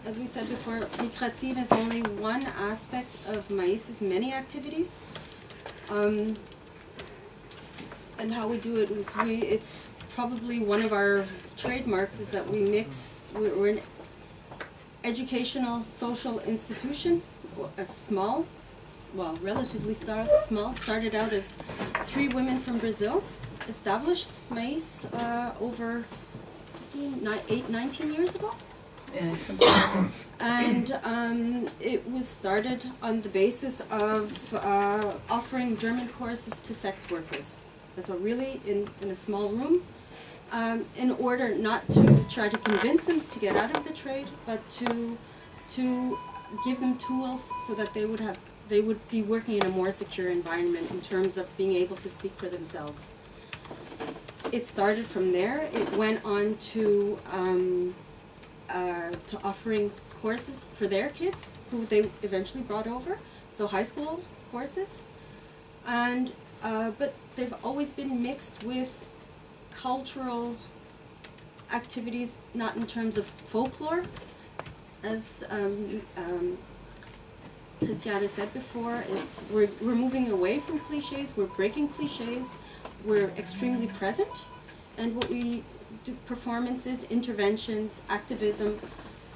As we said before, Migrazin is only one aspect of Maiz's many activities. And how we do it is it's probably one of our trademarks is that we mix, we're an educational social institution, a small, well, relatively small, started out as 3 women from Brazil, established Maiz over 19 years ago. And it was started on the basis of offering German courses to sex workers. So really in a small room, in order not to try to convince them to get out of the trade, but to give them tools so that they would be working in a more secure environment in terms of being able to speak for themselves. It started from there. It went on to offering courses for their kids, who they eventually brought over, so high school courses, and but they've always been mixed with cultural activities, not in terms of folklore, as Christiane said before. We're moving away from cliches, we're breaking cliches, we're extremely present, and what we do, performances, interventions, activism,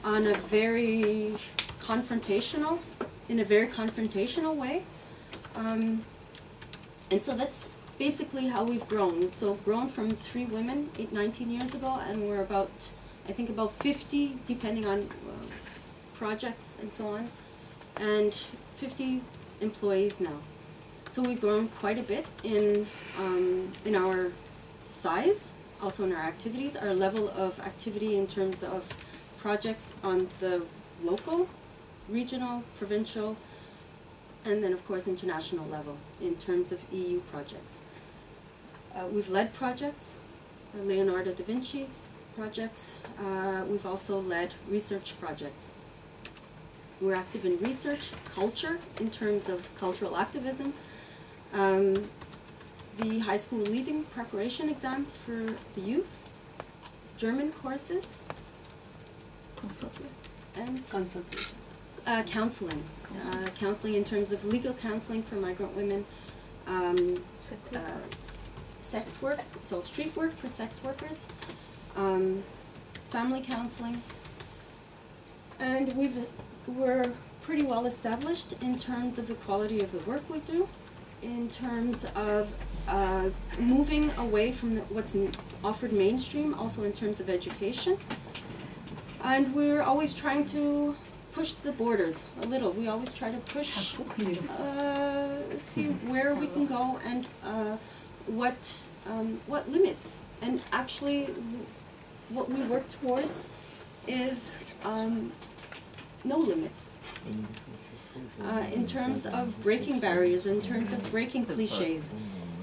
on a very confrontational, in a very confrontational way. And so that's basically how we've grown. So grown from 3 women 19 years ago, and we're about, I think about 50, depending on projects and so on, and 50 employees now. So we've grown quite a bit in our size, also in our activities, our level of activity in terms of projects on the local, regional, provincial, and then of course international level in terms of EU projects. We've led projects, Leonardo da Vinci projects. We've also led research projects. We're active in research, culture, in terms of cultural activism, the high school leaving preparation exams for the youth, German courses, and Consultation. Counseling. Counseling in terms of legal counseling for migrant women, sex work, so street work for sex workers, family counseling, and we're pretty well established in terms of the quality of the work we do, in terms of moving away from what's offered mainstream, also in terms of education. And we're always trying to push the borders a little. We always try to push, see where we can go and what limits. And actually, what we work towards is no limits. In terms of breaking barriers, in terms of breaking cliches,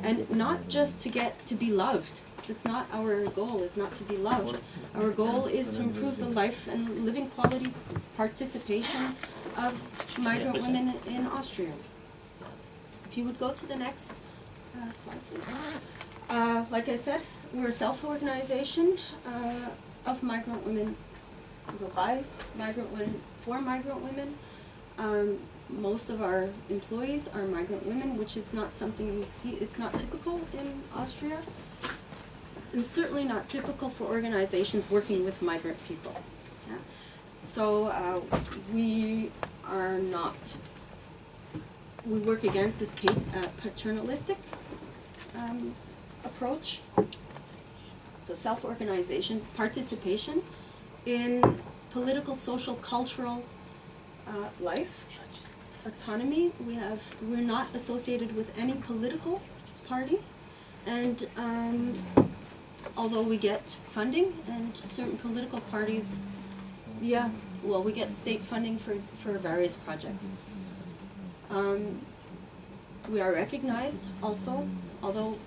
and not just to get to be loved. It's not our goal, is not to be loved. Our goal is to improve the life and living qualities, participation of migrant women in Austria. If you would go to the next slide, please. Like I said, we're a self-organization of migrant women, so by migrant women, for migrant women. Most of our employees are migrant women, which is not something you see, it's not typical in Austria, and certainly not typical for organizations working with migrant people. Yeah? So we work against this paternalistic approach. So self-organization, participation in political, social, cultural life, autonomy. We're not associated with any political party, and although we get funding, and certain political parties, we get state funding for various projects. We are recognized also, although,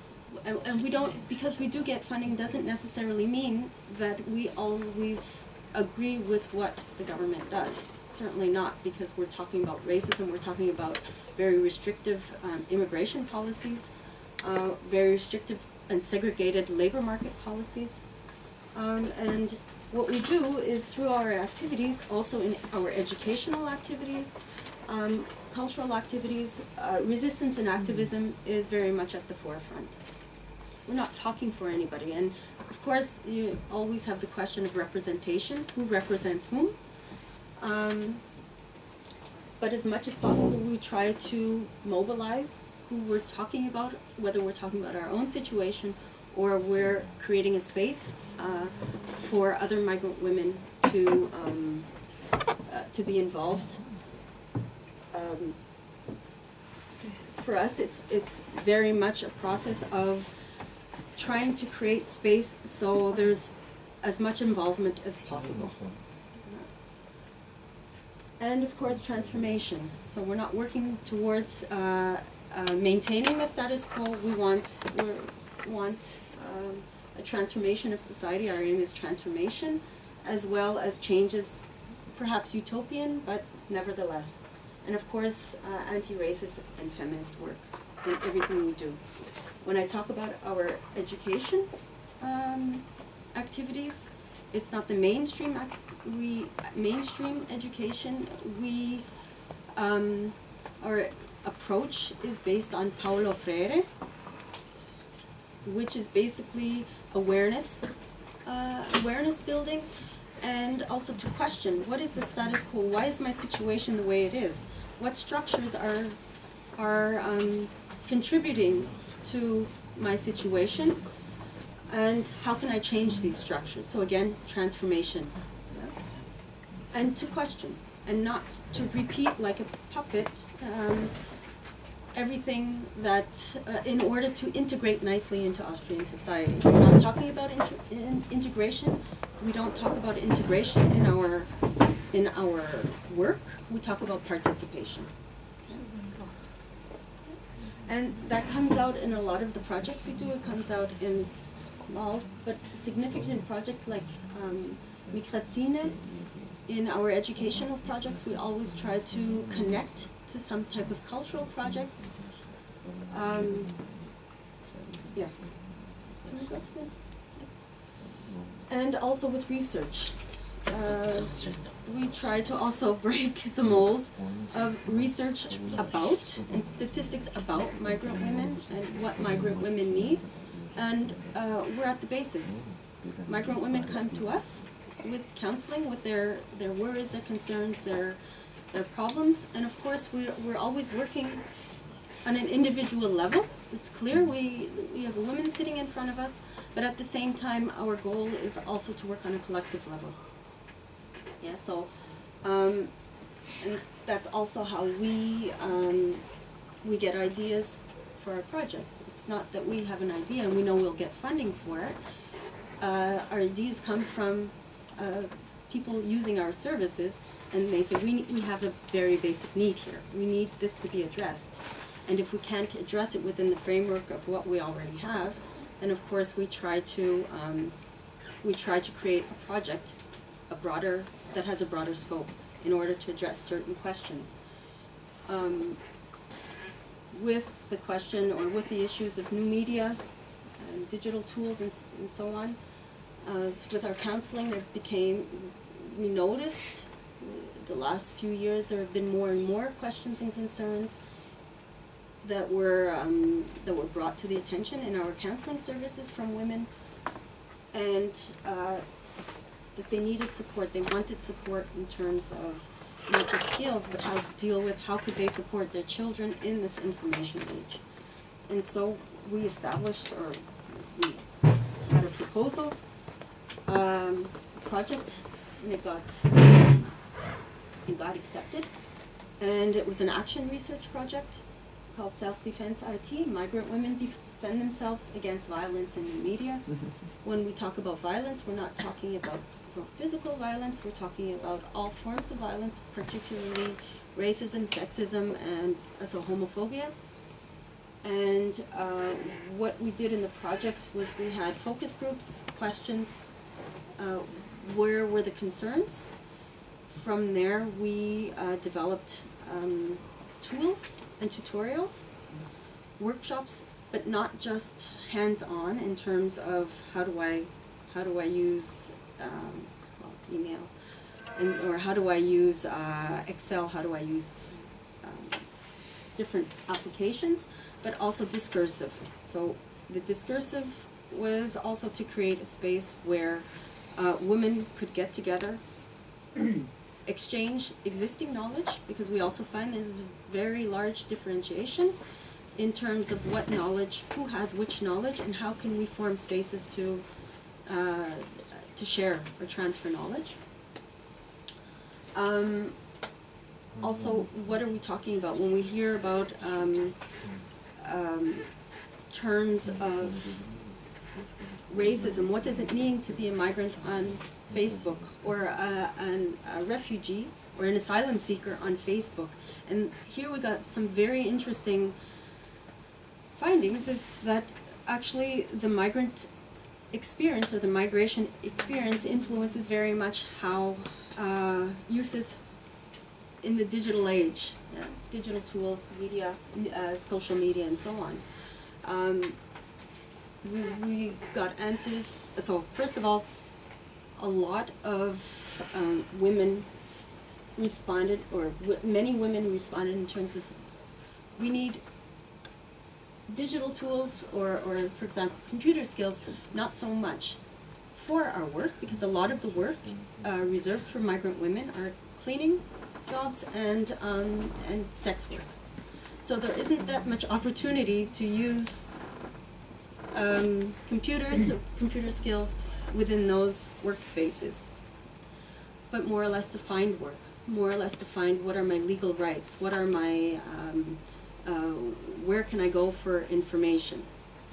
and we don't, because we do get funding doesn't necessarily mean that we always agree with what the government does. Certainly not, because we're talking about racism, we're talking about very restrictive immigration policies, very restrictive and segregated labor market policies, and what we do is through our activities, also in our educational activities, cultural activities, resistance and activism is very much at the forefront. We're not talking for anybody, and of course you always have the question of representation, who represents whom. But as much as possible we try to mobilize who we're talking about, whether we're talking about our own situation or we're creating a space for other migrant women to be involved. For us, it's very much a process of trying to create space so there's as much involvement as possible. And of course, transformation. So we're not working towards maintaining the status quo. We want a transformation of society. Our aim is transformation, as well as changes, perhaps utopian, but nevertheless. And of course, anti-racist and feminist work in everything we do. When I talk about our education activities, it's not the mainstream education. Our approach is based on Paulo Freire, which is basically awareness building, and also to question what is the status quo. Why is my situation the way it is? What structures are contributing to my situation, and how can I change these structures? So again, transformation. And to question, and not to repeat like a puppet everything that, in order to integrate nicely into Austrian society. We're not talking about integration. We don't talk about integration in our work. We talk about participation. And that comes out in a lot of the projects we do. It comes out in small but significant projects like Migrazine. In our educational projects, we always try to connect to some type of cultural projects. Yeah. Can I go to the next? And also with research. We try to also break the mold of research about and statistics about migrant women and what migrant women need. And we're at the basis. Migrant women come to us with counseling, with their worries, their concerns, their problems. And of course, we're always working on an individual level. It's clear we have a woman sitting in front of us, but at the same time, our goal is also to work on a collective level. Yeah, so, and that's also how we get ideas for our projects. It's not that we have an idea and we know we'll get funding for it. Our ideas come from people using our services, and they say, we have a very basic need here. We need this to be addressed. And if we can't address it within the framework of what we already have, then of course we try to create a project, that has a broader scope in order to address certain questions. With the question or with the issues of new media and digital tools and so on, with our counseling, we noticed the last few years there have been more and more questions and concerns that were brought to the attention in our counseling services from women, and that they needed support. They wanted support in terms of not just skills, but how to deal with how could they support their children in this information age. And so we established, or we had a proposal, a project, and it got accepted. And it was an action research project called Self-Defense IT, Migrant Women Defend Themselves Against Violence in the Media. When we talk about violence, we're not talking about physical violence, we're talking about all forms of violence, particularly racism, sexism, and also homophobia. And what we did in the project was we had focus groups, questions, where were the concerns? From there we developed tools and tutorials, workshops, but not just hands-on in terms of how do I use email, and or how do I use Excel? How do I use different applications? But also discursive. So the discursive was also to create a space where women could get together, exchange existing knowledge, because we also find there's a very large differentiation in terms of what knowledge, who has which knowledge, and how can we form spaces to share or transfer knowledge. Also, what are we talking about when we hear about terms of racism? What does it mean to be a migrant on Facebook, or a refugee or an asylum seeker on Facebook? And here we got some very interesting findings, is that actually the migrant experience or the migration experience influences very much how uses in the digital age, digital tools, media, social media, and so on. We got answers. So first of all, a lot of women responded, or many women responded in terms of, we need digital tools or for example computer skills, not so much for our work, because a lot of the work reserved for migrant women are cleaning jobs and sex work. So there isn't that much opportunity to use computer skills within those workspaces, but more or less to find work, more or less to find what are my legal rights, what are my where can I go for information.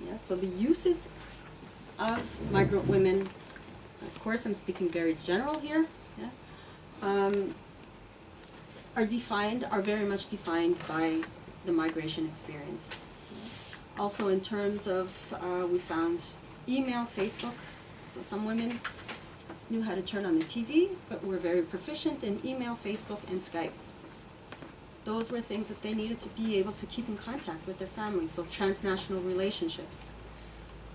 Yeah, so the uses of migrant women, of course I'm speaking very general here, yeah, are very much defined by the migration experience. Also in terms of, we found email, Facebook, so some women knew how to turn on the TV, but were very proficient in email, Facebook, and Skype. Those were things that they needed to be able to keep in contact with their families, so transnational relationships.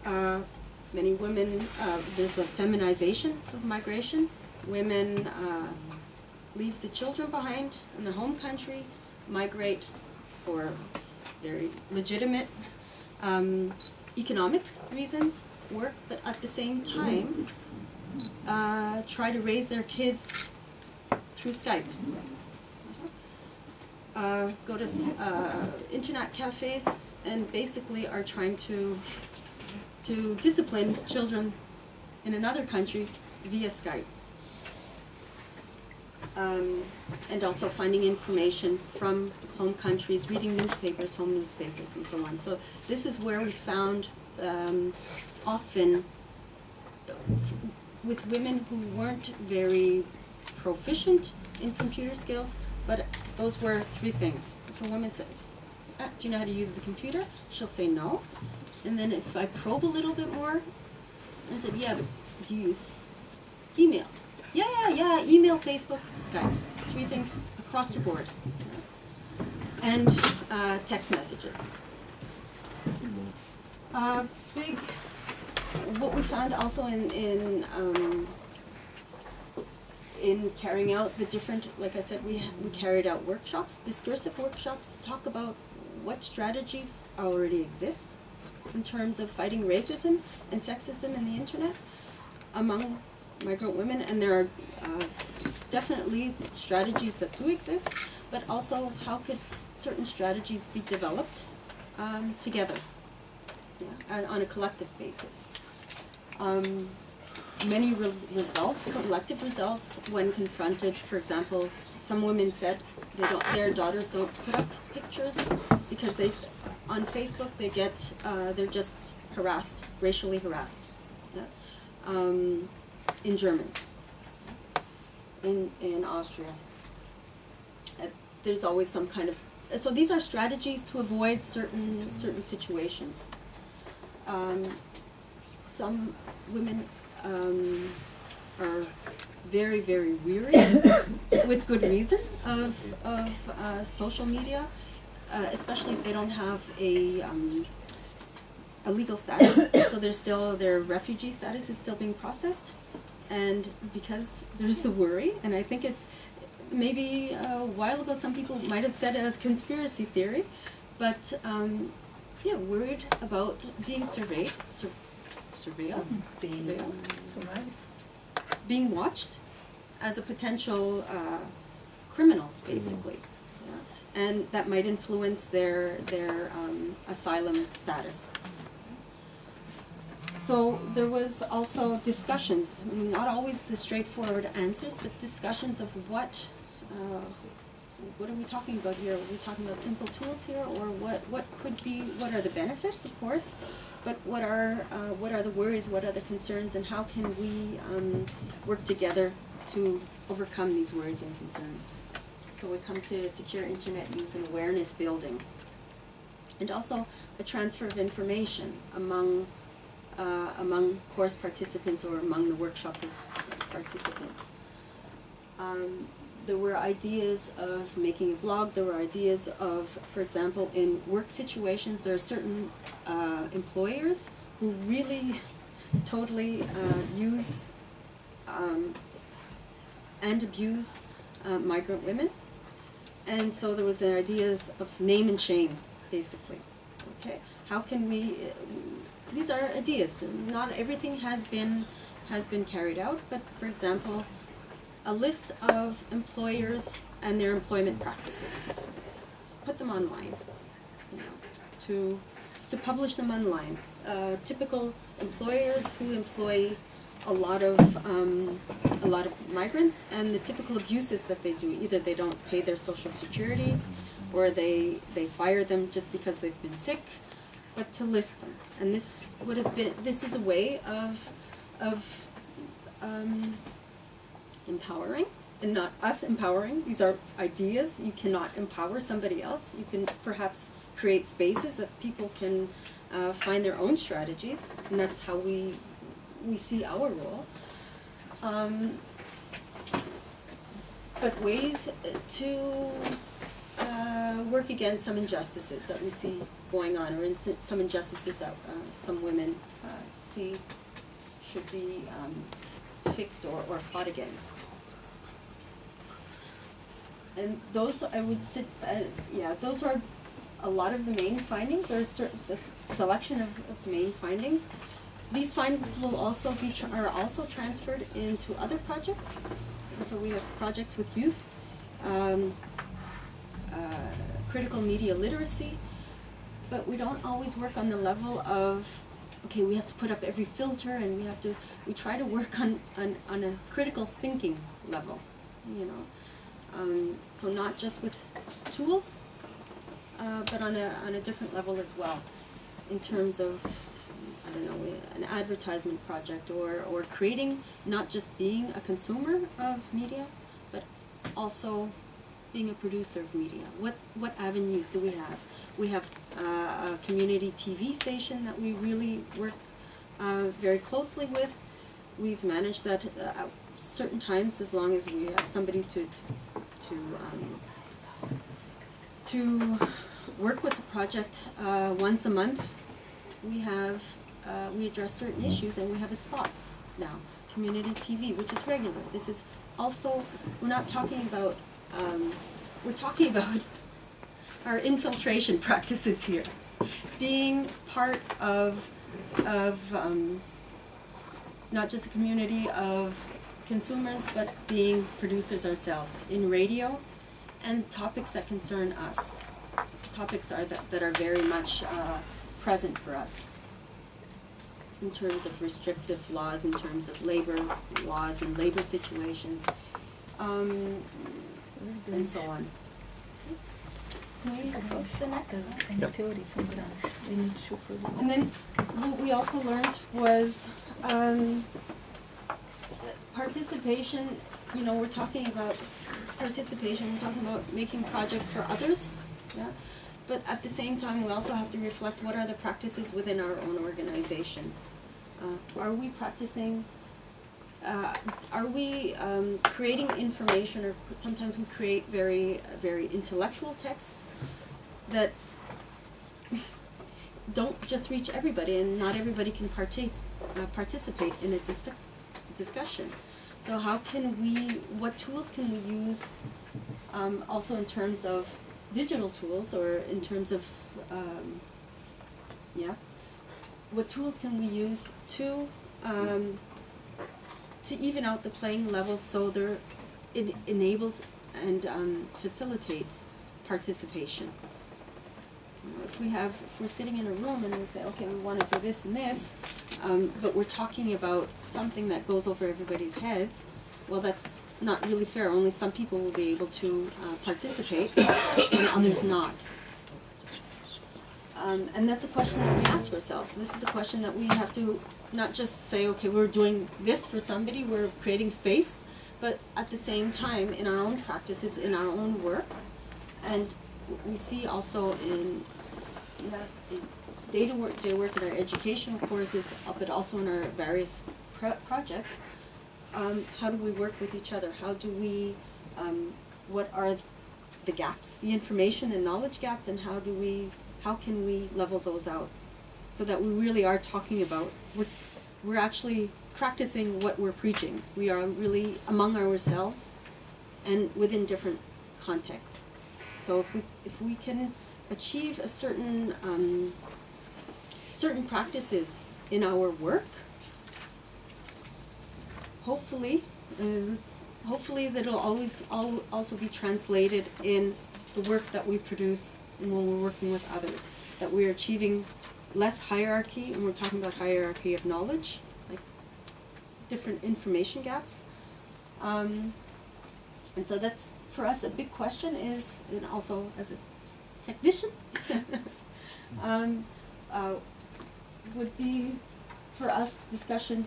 Many women, there's a feminization of migration. Women leave the children behind in their home country, migrate for very legitimate economic reasons, work, but at the same time try to raise their kids through Skype. Go to internet cafes and basically are trying to discipline children in another country via Skype. And also finding information from home countries, reading newspapers, home newspapers, and so on. So this is where we found often with women who weren't very proficient in computer skills, but those were three things. If a woman says, do you know how to use the computer? She'll say no. And then if I probe a little bit more, I said, yeah, but do you use email? Yeah, email, Facebook, Skype. Three things across the board. And text messages. What we found also in carrying out the different, like I said, we carried out workshops, discursive workshops, to talk about what strategies already exist in terms of fighting racism and sexism in the internet among migrant women, and there are definitely strategies that do exist, but also how could certain strategies be developed together, yeah, on a collective basis. Many results, collective results, when confronted, for example, some women said their daughters don't put up pictures because on Facebook they get, they're just harassed, racially harassed, yeah? In German, in Austria. There's always some kind of, so these are strategies to avoid certain situations. Some women are very, very weary, with good reason, of social media, especially if they don't have a legal status. So their refugee status is still being processed. And because there's the worry, and I think it's maybe a while ago some people might have said it as conspiracy theory, but yeah, worried about being surveilled, being watched as a potential criminal, basically, yeah? And that might influence their asylum status. So there was also discussions, I mean, not always the straightforward answers, but discussions of what are we talking about here? Are we talking about simple tools here, or what could be? What are the benefits, of course, but what are the worries? What are the concerns, and how can we work together to overcome these worries and concerns? So we come to secure internet use and awareness building, and also a transfer of information among course participants or among the workshop participants. There were ideas of making a blog. There were ideas of, for example, in work situations, there are certain employers who really totally use and abuse migrant women. And so there was the ideas of name and shame, basically. Okay, how can we? These are ideas. Not everything has been carried out, but for example, a list of employers and their employment practices. Put them online, you know, to publish them online. Typical employers who employ a lot of migrants, and the typical abuses that they do. Either they don't pay their Social Security, or they fire them just because they've been sick. But to list them, and this is a way of empowering, and not us empowering. These are ideas. You cannot empower somebody else. You can perhaps create spaces that people can find their own strategies, and that's how we see our role. But ways to work against some injustices that we see going on, or some injustices that some women see should be fixed or fought against. And those, I would say, those are a lot of the main findings, or a selection of main findings. These findings will also are also transferred into other projects. So we have projects with youth, critical media literacy, but we don't always work on the level of, okay, we have to put up every filter, and we try to work on a critical thinking level, you know. So not just with tools, but on a different level as well, in terms of, I don't know, an advertisement project, or creating, not just being a consumer of media, but also being a producer of media. What avenues do we have? We have a community TV station that we really work very closely with. We've managed that at certain times, as long as we have somebody to work with the project once a month. We address certain issues, and we have a spot now, community TV, which is regular. This is also, we're not talking about, we're talking about our infiltration practices here, being part of not just a community of consumers, but being producers ourselves in radio, and topics that concern us, topics that are very much present for us, in terms of restrictive laws, in terms of labor laws and labor situations, and so on. Can we go to the next? And then what we also learned was participation. You know, we're talking about participation, we're talking about making projects for others, yeah? But at the same time, we also have to reflect what are the practices within our own organization. Are we practicing, are we creating information, or sometimes we create very, very intellectual texts that don't just reach everybody, and not everybody can participate in a discussion. So how can we, what tools can we use, also in terms of digital tools, or in terms of, what tools can we use to even out the playing level, so it enables and facilitates participation. If we're sitting in a room and we say, okay, we want to do this and this, but we're talking about something that goes over everybody's heads, well, that's not really fair. Only some people will be able to participate, and others not. And that's a question that we ask ourselves. This is a question that we have to not just say, okay, we're doing this for somebody, we're creating space, but at the same time, in our own practices, in our own work, and we see also in the day work in our educational courses, but also in our various projects. How do we work with each other? How do we? What are the gaps, the information and knowledge gaps, and how can we level those out, so that we really are talking about we're actually practicing what we're preaching. We are really among ourselves, and within different contexts. So if we can achieve a certain practices in our work, hopefully that'll always also be translated in the work that we produce and when we're working with others. That we're achieving less hierarchy, and we're talking about hierarchy of knowledge, like different information gaps. And so that's, for us, a big question is, and also as a technician, would be for us discussion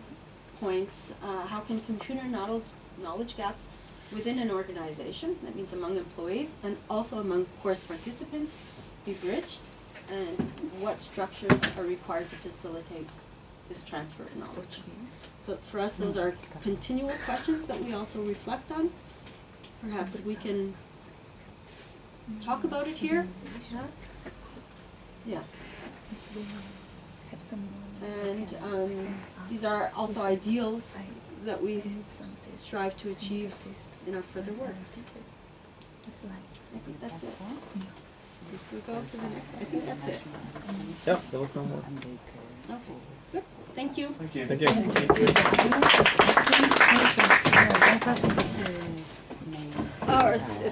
points, how can computer knowledge gaps within an organization, that means among employees and also among course participants, be bridged, and what structures are required to facilitate this transfer of knowledge. So for us, those are continual questions that we also reflect on. Perhaps we can talk about it here. Yeah. And these are also ideals that we strive to achieve in our further work. I think that's it. If we go to the next, I think that's it. Yeah, there was no more. Okay, good. Thank you. Thank you. Thank you.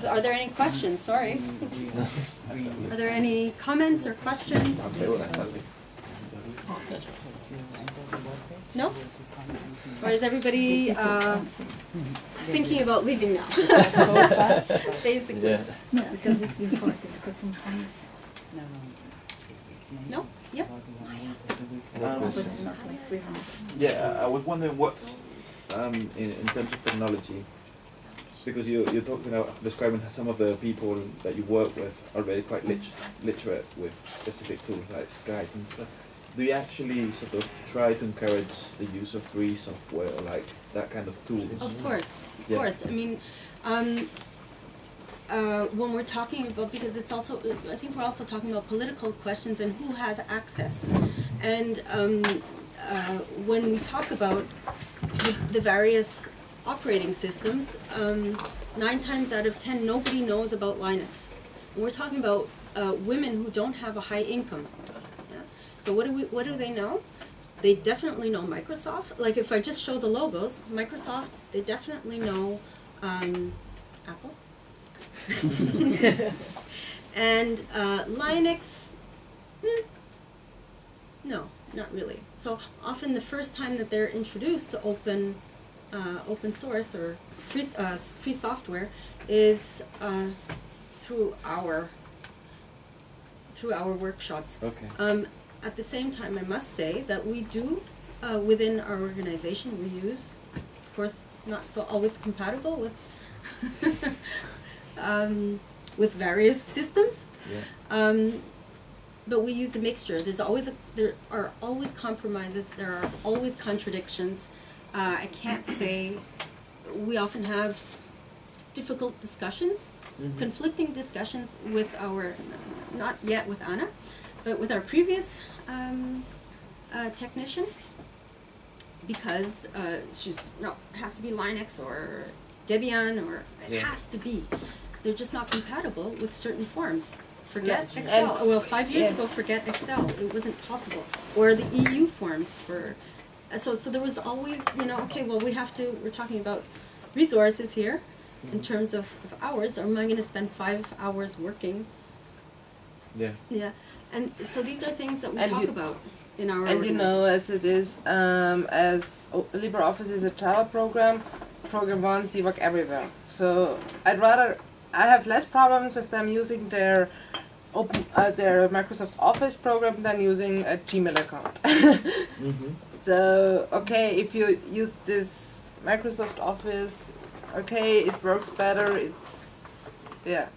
Are there any questions? Sorry. Are there any comments or questions? No? Or is everybody thinking about leaving now? Basically. Yeah. Yeah, because it's important, because sometimes No? Yep. it's not like 300. Yeah, I was wondering what, in terms of technology, because you're talking about describing how some of the people that you work with are very quite literate with specific tools like Skype and stuff. Do you actually sort of try to encourage the use of free software or like that kind of tools? Of course. Of Yeah. course. I mean, when we're talking about, because it's also, I think we're also talking about political questions and who has access. And when we talk about the various operating systems, 9 times out of 10, nobody knows about Linux. And we're talking about women who don't have a high income. Yeah? So what do they know? They definitely know Microsoft. Like if I just show the logos, Microsoft, they definitely know Apple. And Linux, no, not really. So often the first time that they're introduced to open source or free software is through our workshops. Okay. At the same time, I must say that we do within our organization we use. Of course, it's not so always compatible with various systems. Yeah. But we use a mixture. There are always compromises. There are always contradictions. I can't say. We often have difficult discussions, conflicting discussions with our, not yet with Anna, but with our previous technician. because it's just no, it has to be Linux or Debian or it Yeah. has to be. They're just not compatible with certain forms. Forget Yeah. Excel. And- Well, 5 years yeah. ago, forget Excel. It wasn't possible. Or the EU forms for. So there was always, okay, well, we're talking about resources here in terms of hours. Or am I going to spend 5 hours working? Yeah. Yeah. And so these are things that we And talk you- about in our And you know, as it is, as LibreOffice is a Java program 1, they work everywhere. So I have less problems with them using their their Microsoft Office program than using a Gmail account. Mm-hmm. So, okay, if you use this Microsoft Office, okay, it works better, yeah.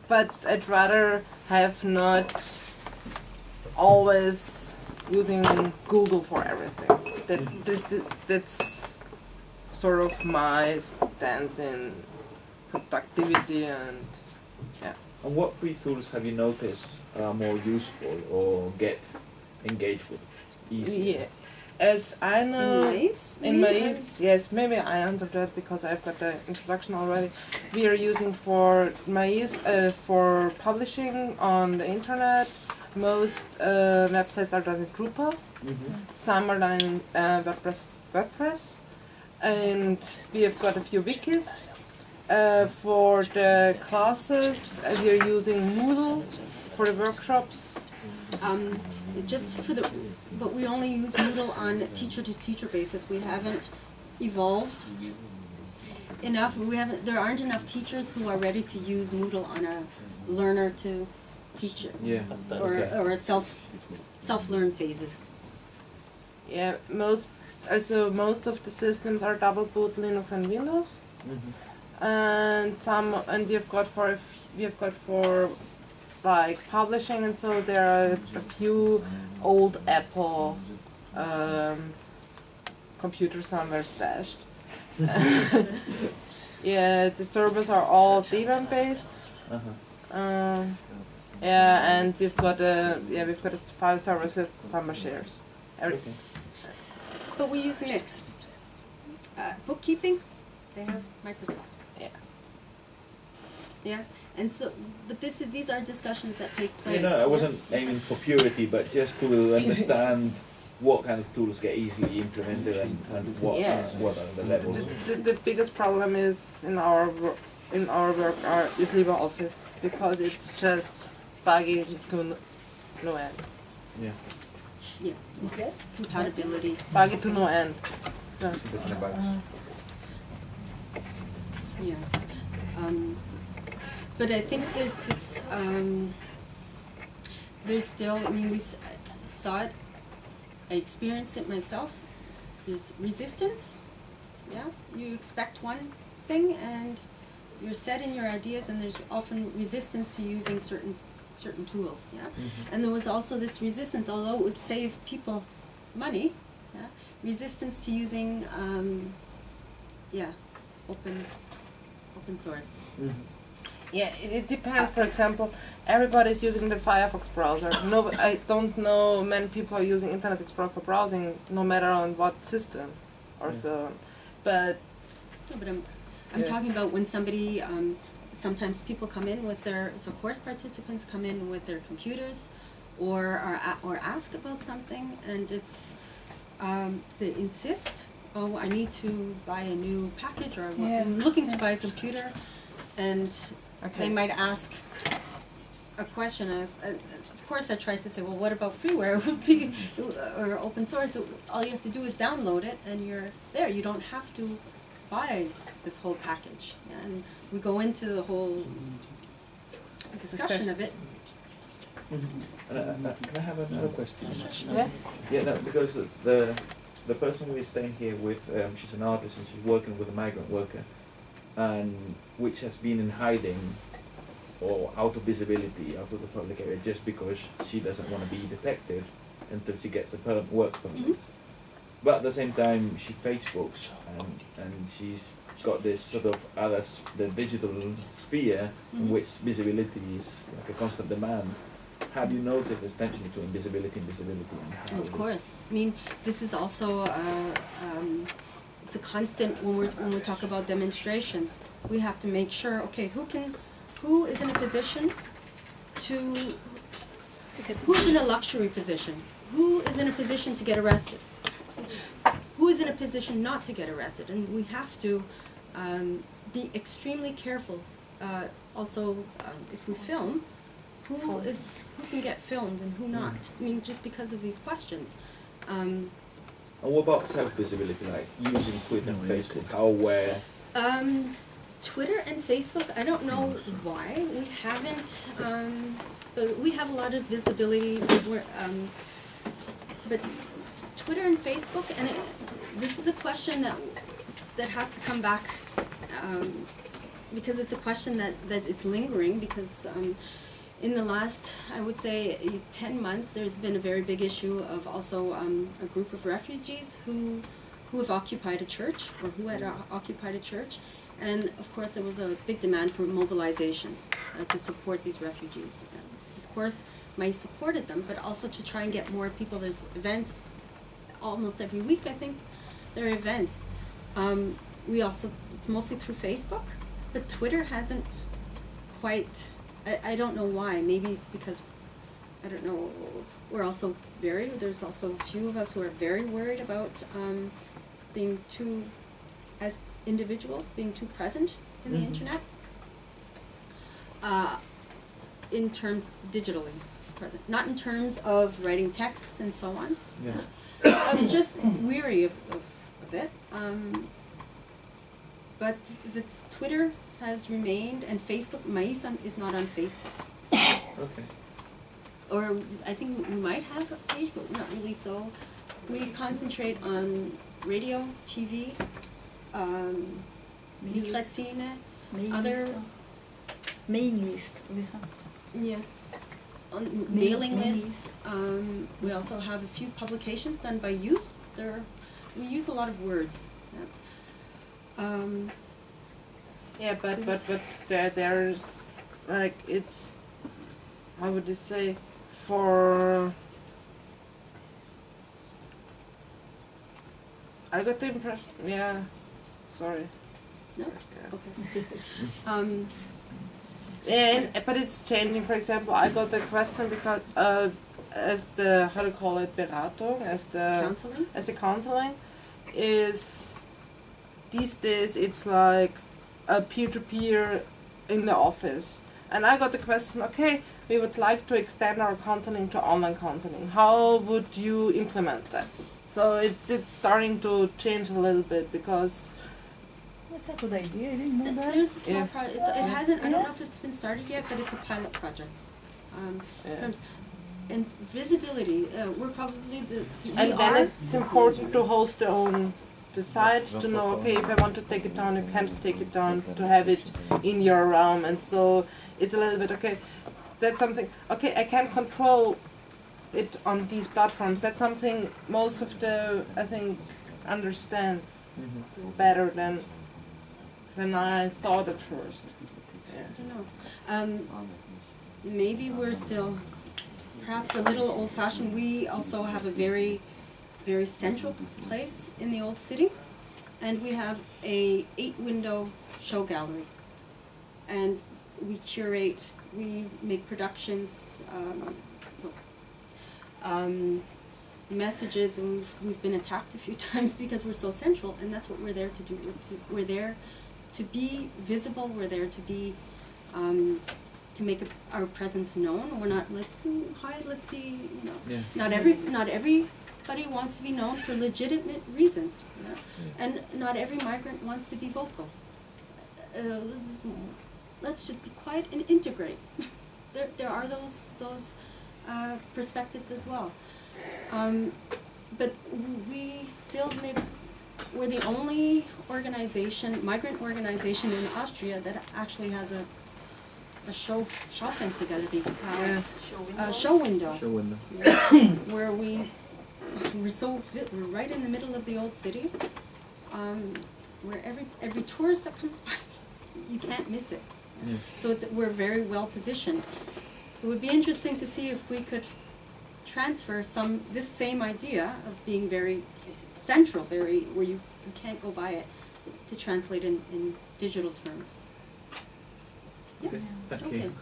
But I'd rather have not always using Google for everything. That's sort of my stance in productivity and, yeah. And what free tools have you noticed are more useful or get engaged with easier? Yeah. As I know, Maiz? in Maiz, yes, maybe I answered that because I've got the introduction already. We are using for Maiz for publishing on the internet. Most websites are done in Drupal. Mm-hmm. Some are done in WordPress. And we have got a few wikis. For the classes, we are using Moodle for the workshops. But we only use Moodle on a teacher-to-teacher basis. We haven't evolved enough. There aren't enough teachers who are ready to use Moodle on a learner-to-teacher Yeah. or a self-learn phases. Yeah, most of the systems are double boot Linux and Windows. Mm-hmm. And we have got for like publishing, and so there are a few old Apple computers somewhere stashed. Yeah, the servers are all Debian based. Uh-huh. Yeah, and we've got a file servers with Samba shares. Okay. But we use a mix. Bookkeeping, they have Microsoft. Yeah. Yeah, and so, but these are discussions that take place. I wasn't aiming for purity, but just to understand what kind of tools get easily implemented and what are the levels. The biggest problem is in our work is LibreOffice because it's just buggy to no end. Yeah. Yeah, Yes. compatibility. Buggy to no end. So Different bugs. Yeah. But I think that it's, there's still, we saw it, I experienced it myself. There's resistance, yeah? You expect one thing and you're set in your ideas, and there's often resistance to using certain tools, yeah? Mm-hmm. And there was also this resistance, although it would save people money, yeah? Resistance to using, open source. Mm-hmm. yeah, it depends. For example, everybody's using the Firefox browser. No, I don't know many people are using Internet Explorer for browsing, no matter on what system or Yeah. so. But No, but I'm Yeah. talking about when somebody, sometimes people come in with course participants come in with their computers, or ask about something, and it's, they insist, oh, I need to buy a new package, or I'm looking to buy a computer, and they might ask a question as, of course I try to say, well, what about freeware? It would be, or open source, all you have to do is download it, and you're there, you don't have to buy this whole package. And we go into the whole discussion of it. Can I have another question? yes, Yeah, no, because the person we're staying here with, she's an artist and she's working with a migrant worker, and which has been in hiding or out of visibility, out of the public area, just because she doesn't want to be detected until she gets a work permit. But at the same time, she Facebooks, and she's got this sort of the digital sphere in which visibility is like a constant demand. have you noticed this tension between disability and disability? And how Of course. I mean, this is also it's a constant when we talk about demonstrations. We have to make sure, okay, who is in a position who's in a luxury position? Who is in a position to get arrested? Who is in a position not to get arrested? And we have to be extremely careful. Also, if we film, who can get filmed and who not? I mean, just because of these questions. And what about self-visibility, like using Twitter and Facebook? How aware? Twitter and Facebook, I don't know why we haven't. We have a lot of visibility, but Twitter and Facebook, and this is a question that has to come back because it's a question that is lingering because. In the last, I would say, 10 months, there's been a very big issue of also a group of refugees who have occupied a church, or who had occupied a church. And of course, there was a big demand for mobilization to support these refugees. Of course, Maiz supported them, but also to try and get more people. There's events almost every week, I think. There are events. It's mostly through Facebook, but Twitter hasn't quite... I don't know why. Maybe it's because, I don't know, there's also a few of us who are very worried about being too, as individuals, being too present in the internet. In terms, digitally present. Not in terms of writing texts and so on. Yeah. I'm just weary of it. But Twitter has remained, and Facebook. Maiz is not on Facebook. Okay. Or I think we might have a page, but not really. So we concentrate on radio, TV, magazine, other. Main list we have. Yeah. On mailing lists. We also have a few publications done by youth. We use a lot of words. Yeah, but there's like it's, how would you say, for I got the impression. Yeah, sorry. No? Yeah. Okay. But it's changing. For example, I got the question because as the, how do you call it, Beratung, as the counseling is these days it's like a peer-to-peer in the office. And I got the question, okay, we would like to extend our counseling to online counseling. How would you implement that? So it's starting to change a little bit because... That's a good idea, I didn't know that. There's a small Yeah. project. It hasn't, I don't know if it's been started yet, but it's a pilot project. And visibility, we're probably And then it's important to host their own... decide to know, okay, if I want to take it down, you can't take it down, to have it in your realm, and so it's a little bit, okay, that's something, okay, I can't control it on these platforms, that's something most of the, I think, understands better than I thought at first. Yeah. I don't know. Maybe we're still perhaps a little old-fashioned. We also have a very central place in the old city, and we have a 8-window show gallery, and we curate, we make productions, messages, and we've been attacked a few times because we're so central, and that's what we're there to do. We're there to be visible, we're there to be to make our presence known. We're not like, hi, let's be, not everybody wants to be known for legitimate reasons, and not every migrant wants to be vocal. Let's just be quiet and integrate. There are those perspectives as well, but we still we're the only migrant organization in Austria that actually has a Schaufenstergalerie, show window, where we're right in the middle of the old city, where every tourist that comes by, you can't miss it. So we're very well positioned. it would be interesting to see if we could transfer this same idea of being very central, where you can't go by it, to translate in digital terms. Yeah. Okay, thank Okay. you.